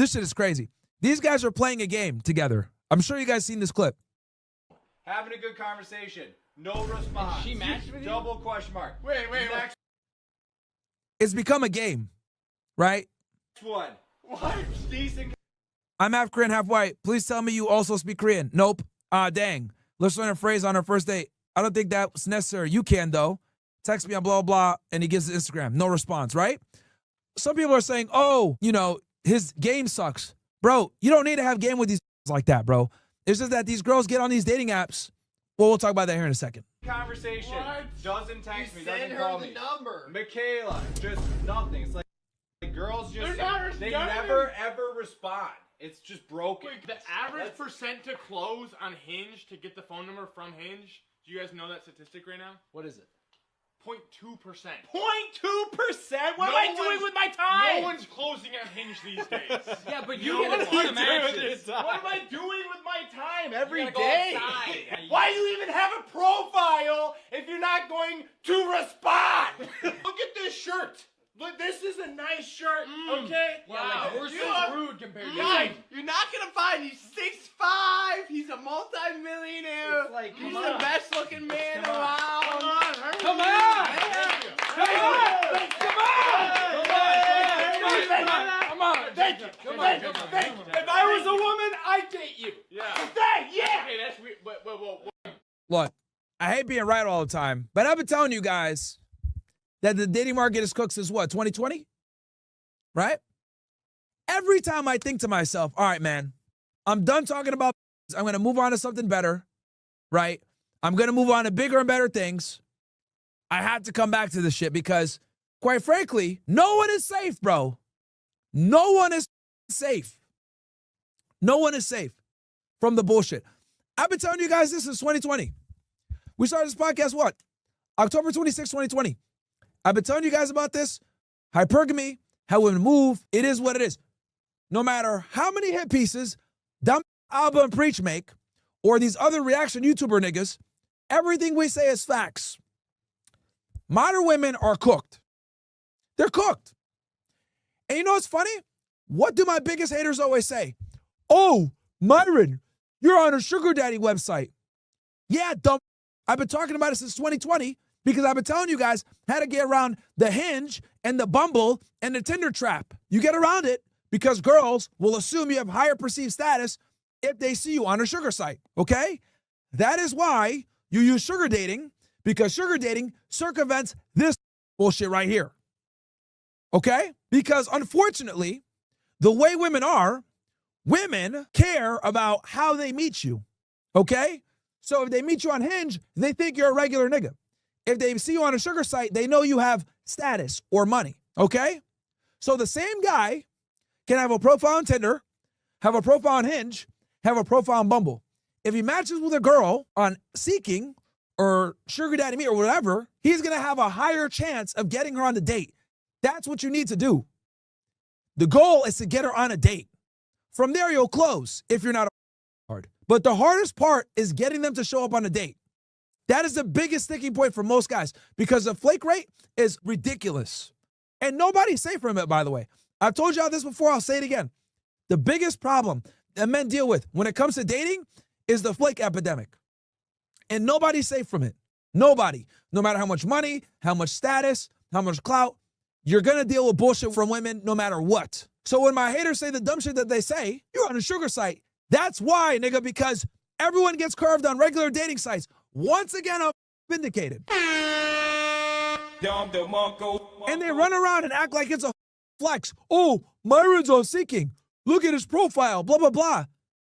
This shit is crazy. These guys are playing a game together. I'm sure you guys seen this clip. Having a good conversation. No response. And she matched with you? Double question mark. Wait. Next It's become a game, right? one. What? Decent. I'm half Korean, half white. Please tell me you also speak Korean. Nope. Dang. Let's learn a phrase on our first date. I don't think that's necessary. You can, though. Text me on blah, blah, and he gives his Instagram. No response, right? Some people are saying, oh, you know, his game sucks. Bro, you don't need to have game with these like that, bro. It's just that these girls get on these dating apps. Well, we'll talk about that here in a second. Conversation. What? Doesn't text me. Send Doesn't her call the me. number. Michaela. Just nothing. It's like girls just, they responding. never ever respond. It's just broken. Wait, the average percent to close on Hinge to get the phone number from Hinge, do you guys know that statistic right now? What is it? 0.2%. 0.2%? What am I doing with my time? No one's closing on Hinge these days. Yeah, but You you get get a a ton of matches. What am I doing with my time every gotta go day? outside. Why do you even have a profile if you're not going to respond? Look at this shirt. Look, this is a nice shirt, okay? Wow, we're You so are- rude compared to Mike, you. You're not gonna find he's 6'5", he's a multi-millionaire, It's like, he's come the on. best looking man Come on. around. Come on! Come on! Thank you. Come on! If I was a woman, I'd date you. Yeah. Yeah. Okay, that's weird. Whoa. Look, I hate being right all the time, but I've been telling you guys that the dating market is cooked since what, 2020? Right? Every time I think to myself, all right, man, I'm done talking about I'm going to move on to something better, right? I'm going to move on to bigger and better things. I have to come back to this shit because, quite frankly, no one is safe, bro. No one is safe. No one is safe from the bullshit. I've been telling you guys this since 2020. We started this podcast, what? October 26, 2020. I've been telling you guys about this. Hypergamy, how women move. It is what it is. No matter how many hit pieces Dumb Alba and Preach make, or these other reaction YouTuber niggas, everything we say is facts. Modern women are cooked. They're cooked. And you know what's funny? What do my biggest haters always say? Oh, Myron, you're on a sugar daddy website. Yeah, dumb. I've been talking about it since 2020 because I've been telling you guys how to get around the Hinge and the Bumble and the Tinder trap. You get around it because girls will assume you have higher perceived status if they see you on a sugar site, okay? That is why you use sugar dating, because sugar dating circumvents this bullshit right here, okay? Because unfortunately, the way women are, women care about how they meet you, okay? So if they meet you on Hinge, they think you're a regular nigga. If they see you on a sugar site, they know you have status or money, okay? So the same guy can have a profile on Tinder, have a profile on Hinge, have a profile on Bumble. If he matches with a girl on Seeking or Sugar Daddy Me or whatever, he's gonna have a higher chance of getting her on the date. That's what you need to do. The goal is to get her on a date. From there, you'll close if you're not hard. But the hardest part is getting them to show up on a date. That is the biggest sticking point for most guys because the flake rate is ridiculous. And nobody's safe from it, by the way. I've told y'all this before, I'll say it again. The biggest problem that men deal with when it comes to dating is the flake epidemic. And nobody's safe from it. Nobody. No matter how much money, how much status, how much clout, you're gonna deal with bullshit from women no matter what. So when my haters say the dumb shit that they say, you're on a sugar site. That's why, nigga, because everyone gets curved on regular dating sites. Once again, I'm vindicated. And they run around and act like it's a flex. Oh, Myron's on Seeking. Look at his profile, blah, blah, blah.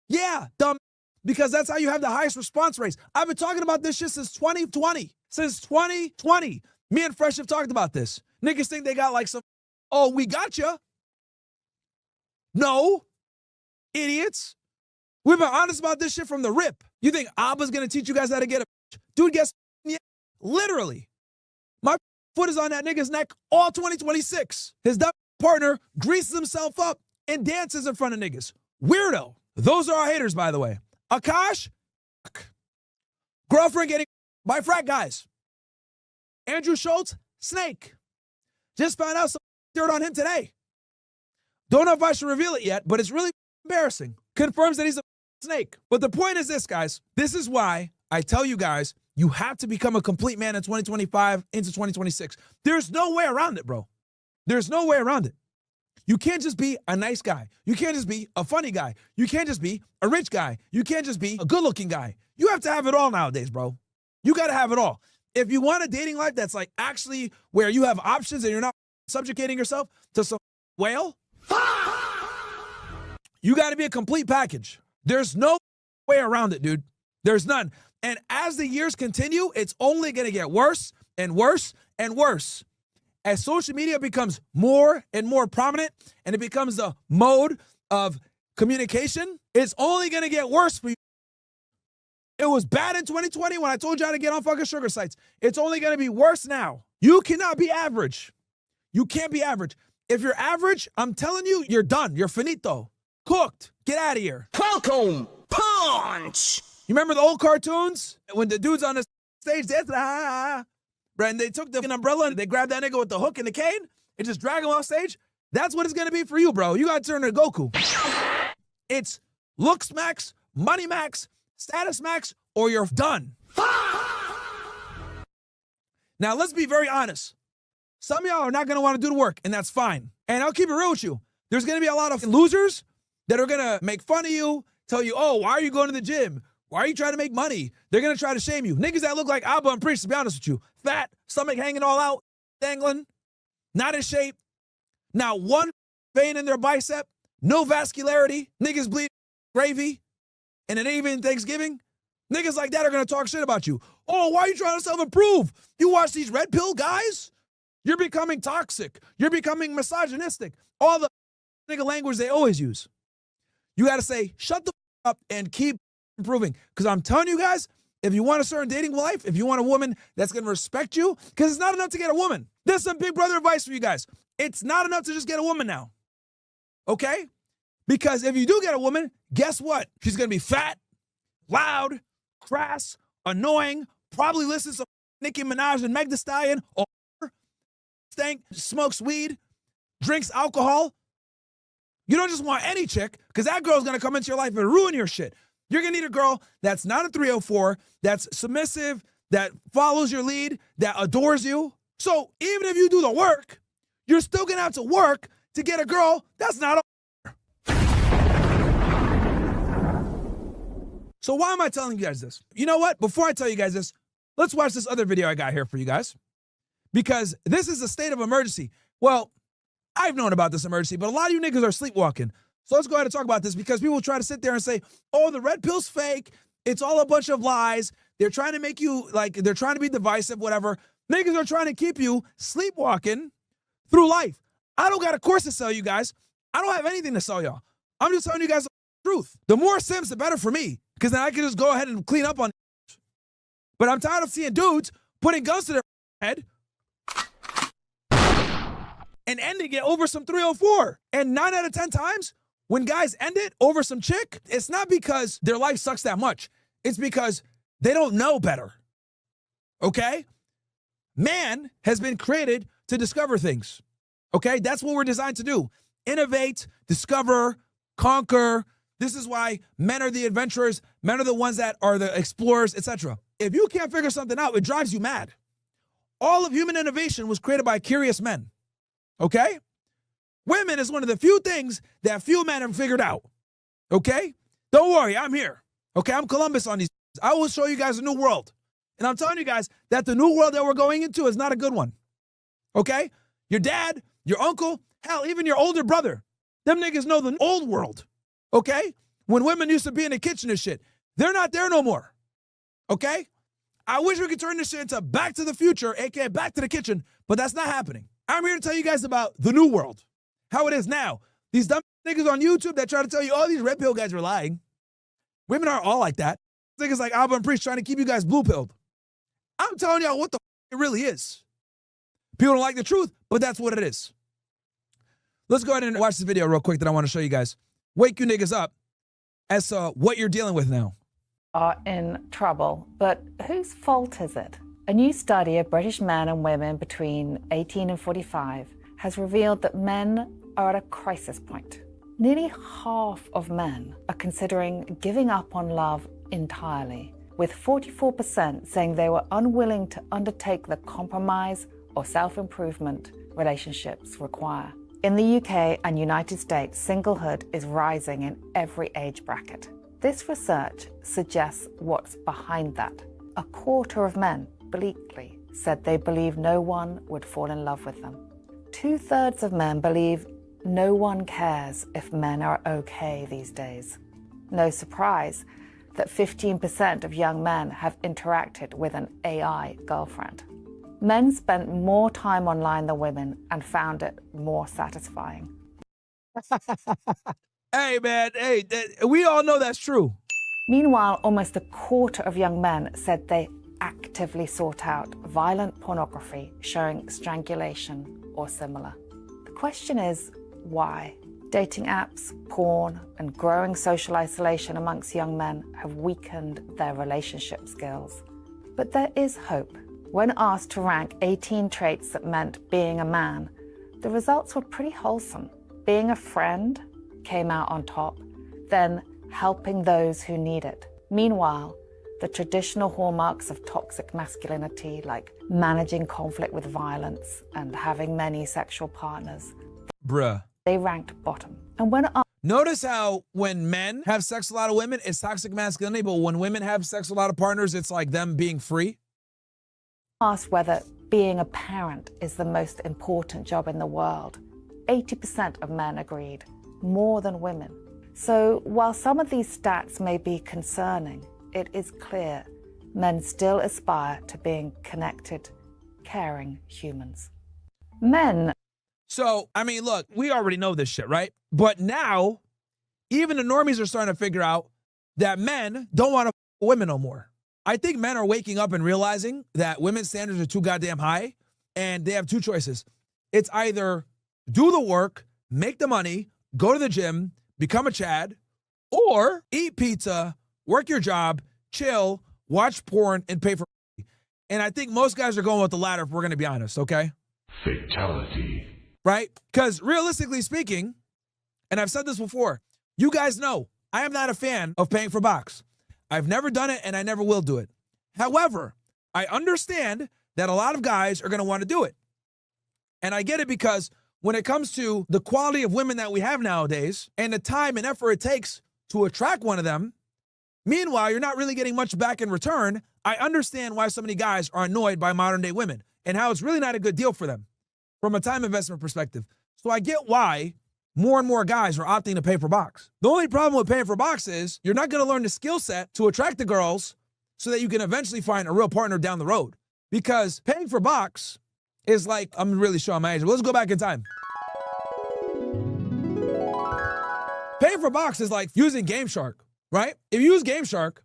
Yeah, dumb. Because that's how you have the highest response rates. I've been talking about this shit since 2020. Since 2020. Me and Fresh have talked about this. Niggas think they got like some, oh, we got you. No. Idiots. We've been honest about this shit from the rip. You think Abba's gonna teach you guys how to get a dude gets yeah, literally. My foot is on that nigga's neck all 2026. His dumb partner greases himself up and dances in front of niggas. Weirdo. Those are our haters, by the way. Akash, girlfriend getting by frat guys. Andrew Schultz, snake. Just found out some dirt on him today. Don't know if I should reveal it yet, but it's really embarrassing. Confirms that he's a snake. But the point is this, guys. This is why I tell you guys, you have to become a complete man in 2025 into 2026. There's no way around it, bro. There's no way around it. You can't just be a nice guy. You can't just be a funny guy. You can't just be a rich guy. You can't just be a good-looking guy. You have to have it all nowadays, bro. You got to have it all. If you want a dating life that's like actually where you have options and you're not subjugating yourself to some whale, you got to be a complete package. There's no way around it, dude. There's none. And as the years continue, it's only going to get worse and worse and worse. As social media becomes more and more prominent and it becomes the mode of communication, it's only going to get worse for you. It was bad in 2020 when I told you how to get on fucking sugar sites. It's only going to be worse now. You cannot be average. You can't be average. If you're average, I'm telling you, you're done. You're finito. Cooked. Get out of here. Welcome, punch! You remember the old cartoons? When the dude's on the stage, they're right, and they took the umbrella and they grabbed that nigga with the hook and the cane and just drag him off stage? That's what it's going to be for you, bro. You got to turn to Goku. It's looks max, money max, status max, or you're done. Now, let's be very honest. Some of y'all are not going to want to do the work, and that's fine. And I'll keep it real with you. There's going to be a lot of losers that are going to make fun of you, tell you, oh, why are you going to the gym? Why are you trying to make money? They're going to try to shame you. Niggas that look like Abba and Priest, to be honest with you. Fat, stomach hanging all out, dangling, not in shape. Not one vein in their bicep, no vascularity. Niggas bleed gravy, and it ain't even Thanksgiving. Niggas like that are going to talk shit about you. Oh, why are you trying to self-improve? You watch these red pill guys? You're becoming toxic. You're becoming misogynistic. All the nigga language they always use. You got to say, shut the up and keep improving. Because I'm telling you guys, if you want a certain dating life, if you want a woman that's going to respect you, because it's not enough to get a woman. There's some big brother advice for you guys. It's not enough to just get a woman now. Okay? Because if you do get a woman, guess what? She's going to be fat, loud, crass, annoying, probably listens to Nicki Minaj and Meg Thee Stallion, or stank, smokes weed, drinks alcohol. You don't just want any chick, because that girl's going to come into your life and ruin your shit. You're going to need a girl that's not a 304, that's submissive, that follows your lead, that adores you. So even if you do the work, you're still going to have to work to get a girl that's not a. So why am I telling you guys this? You know what? Before I tell you guys this, let's watch this other video I got here for you guys. Because this is a state of emergency. Well, I've known about this emergency, but a lot of you niggas are sleepwalking. So let's go ahead and talk about this, because people try to sit there and say, oh, the red pill's fake. It's all a bunch of lies. They're trying to make you, like, they're trying to be divisive, whatever. Niggas are trying to keep you sleepwalking through life. I don't got a course to sell you guys. I don't have anything to sell y'all. I'm just telling you guys the truth. The more Sims, the better for me, because then I can just go ahead and clean up on. But I'm tired of seeing dudes putting guns to their head and ending it over some 304. And 9 out of 10 times, when guys end it over some chick, it's not because their life sucks that much. It's because they don't know better. Okay? Man has been created to discover things. Okay? That's what we're designed to do. Innovate, discover, conquer. This is why men are the adventurers. Men are the ones that are the explorers, etc. If you can't figure something out, it drives you mad. All of human innovation was created by curious men. Okay? Women is one of the few things that few men have figured out. Okay? Don't worry, I'm here. Okay? I'm Columbus on these. I will show you guys a new world. And I'm telling you guys that the new world that we're going into is not a good one. Okay? Your dad, your uncle, hell, even your older brother. Them niggas know the old world. Okay? When women used to be in the kitchen and shit. They're not there no more. Okay? I wish we could turn this shit into Back to the Future, aka Back to the Kitchen, but that's not happening. I'm here to tell you guys about the new world. How it is now. These dumb niggas on YouTube that try to tell you, oh, these red pill guys are lying. Women aren't all like that. Niggas like Abba and Priest trying to keep you guys blue pilled. I'm telling y'all what the it really is. People don't like the truth, but that's what it is. Let's go ahead and watch this video real quick that I want to show you guys. Wake you niggas up as to what you're dealing with now. Are in trouble, but whose fault is it? A new study of British men and women between 18 and 45 has revealed that men are at a crisis point. Nearly half of men are considering giving up on love entirely, with 44% saying they were unwilling to undertake the compromise or self-improvement relationships require. In the UK and United States, singlehood is rising in every age bracket. This research suggests what's behind that. A quarter of men, bleakly, said they believe no one would fall in love with them. 2/3 of men believe no one cares if men are okay these days. No surprise that 15% of young men have interacted with an AI girlfriend. Men spent more time online than women and found it more satisfying. Hey, man, hey, we all know that's true. Meanwhile, almost a quarter of young men said they actively sought out violent pornography showing strangulation or similar. The question is, why? Dating apps, porn, and growing social isolation amongst young men have weakened their relationship skills. But there is hope. When asked to rank 18 traits that meant being a man, the results were pretty wholesome. Being a friend came out on top, then helping those who need it. Meanwhile, the traditional hallmarks of toxic masculinity, like managing conflict with violence and having many sexual partners, Bruh. they ranked bottom. And when Notice how when men have sex with a lot of women, it's toxic masculinity, but when women have sex with a lot of partners, it's like them being free. asked whether being a parent is the most important job in the world, 80% of men agreed, more than women. So while some of these stats may be concerning, it is clear men still aspire to being connected, caring humans. Men. So, I mean, look, we already know this shit, right? But now, even the normies are starting to figure out that men don't want to f women no more. I think men are waking up and realizing that women's standards are too goddamn high, and they have two choices. It's either do the work, make the money, go to the gym, become a Chad, or eat pizza, work your job, chill, watch porn, and pay for it. And I think most guys are going with the latter if we're going to be honest, okay? Fatality. Right? Because realistically speaking, and I've said this before, you guys know I am not a fan of paying for box. I've never done it and I never will do it. However, I understand that a lot of guys are going to want to do it. And I get it because when it comes to the quality of women that we have nowadays and the time and effort it takes to attract one of them, meanwhile, you're not really getting much back in return. I understand why so many guys are annoyed by modern day women and how it's really not a good deal for them from a time investment perspective. So I get why more and more guys are opting to pay for box. The only problem with paying for box is you're not going to learn the skill set to attract the girls so that you can eventually find a real partner down the road. Because paying for box is like, I'm really showing my age, but let's go back in time. Paying for box is like using Game Shark, right? If you use Game Shark,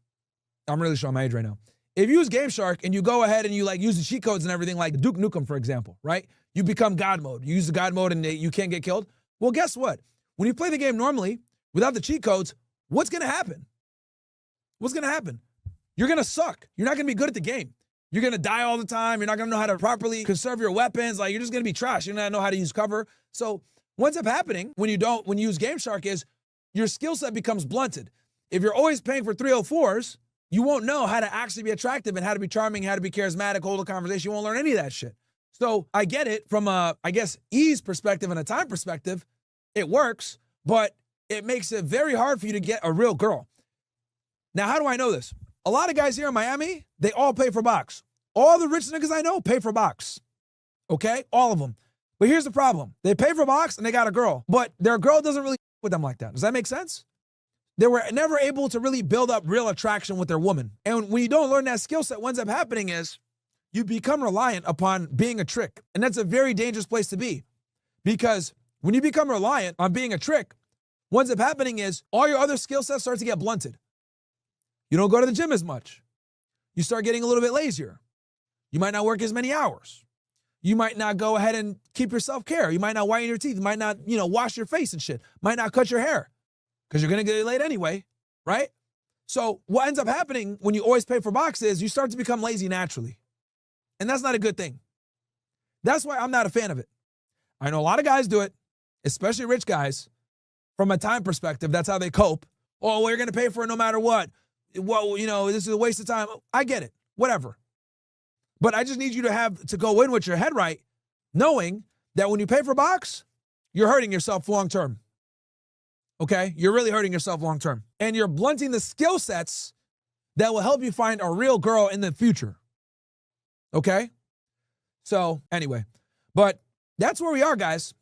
I'm really showing my age right now. If you use Game Shark and you go ahead and you like use the cheat codes and everything like Duke Nukem, for example, right? You become God mode. You use the God mode and you can't get killed. Well, guess what? When you play the game normally, without the cheat codes, what's going to happen? What's going to happen? You're going to suck. You're not going to be good at the game. You're going to die all the time. You're not going to know how to properly conserve your weapons. Like, you're just going to be trash. You're not going to know how to use cover. So what's up happening when you use Game Shark is your skill set becomes blunted. If you're always paying for 304s, you won't know how to actually be attractive and how to be charming, how to be charismatic, hold a conversation. You won't learn any of that shit. So I get it from a, I guess, ease perspective and a time perspective. It works, but it makes it very hard for you to get a real girl. Now, how do I know this? A lot of guys here in Miami, they all pay for box. All the rich niggas I know pay for box. Okay? All of them. But here's the problem. They pay for box and they got a girl, but their girl doesn't really with them like that. Does that make sense? They were never able to really build up real attraction with their woman. And when you don't learn that skill set, what ends up happening is you become reliant upon being a trick. And that's a very dangerous place to be. Because when you become reliant on being a trick, what ends up happening is all your other skill sets start to get blunted. You don't go to the gym as much. You start getting a little bit lazier. You might not work as many hours. You might not go ahead and keep your self-care. You might not whiten your teeth. You might not, wash your face and shit. Might not cut your hair because you're going to get late anyway, right? So what ends up happening when you always pay for box is you start to become lazy naturally. And that's not a good thing. That's why I'm not a fan of it. I know a lot of guys do it. especially rich guys, from a time perspective, that's how they cope. Oh, we're going to pay for it no matter what. Well, you know, this is a waste of time. I get it. Whatever. But I just need you to go in with your head right, knowing that when you pay for a box, you're hurting yourself long term. Okay? You're really hurting yourself long term. And you're blunting the skill sets that will help you find a real girl in the future. Okay? So, anyway, but that's where we are, guys.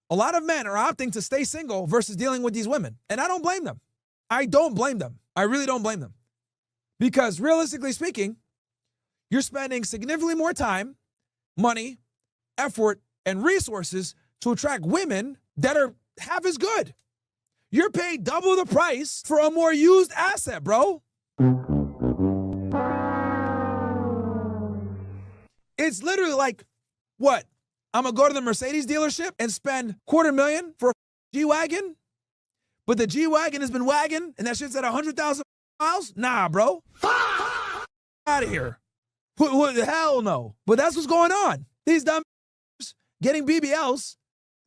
A lot of men are opting to stay single versus dealing with these women. And I don't blame them. I don't blame them. I really don't blame them. Because realistically speaking, you're spending significantly more time, money, effort, and resources to attract women that are half as good. You're paying double the price for a more used asset, bro. It's literally like, what? I'm going to go to the Mercedes dealership and spend $250,000 for a G-Wagon? But the G-Wagon has been wagging and that shit's at 100,000 miles? Nah, bro. Out of here. Hell no. But that's what's going on. These dumb getting BBLs,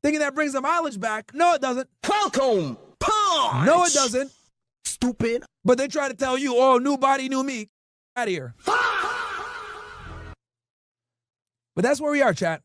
thinking that brings the mileage back. No, it doesn't. Welcome, punch. No, it doesn't. Stupid. But they try to tell you, oh, new body, new me. Out of here. But that's where we are, chat.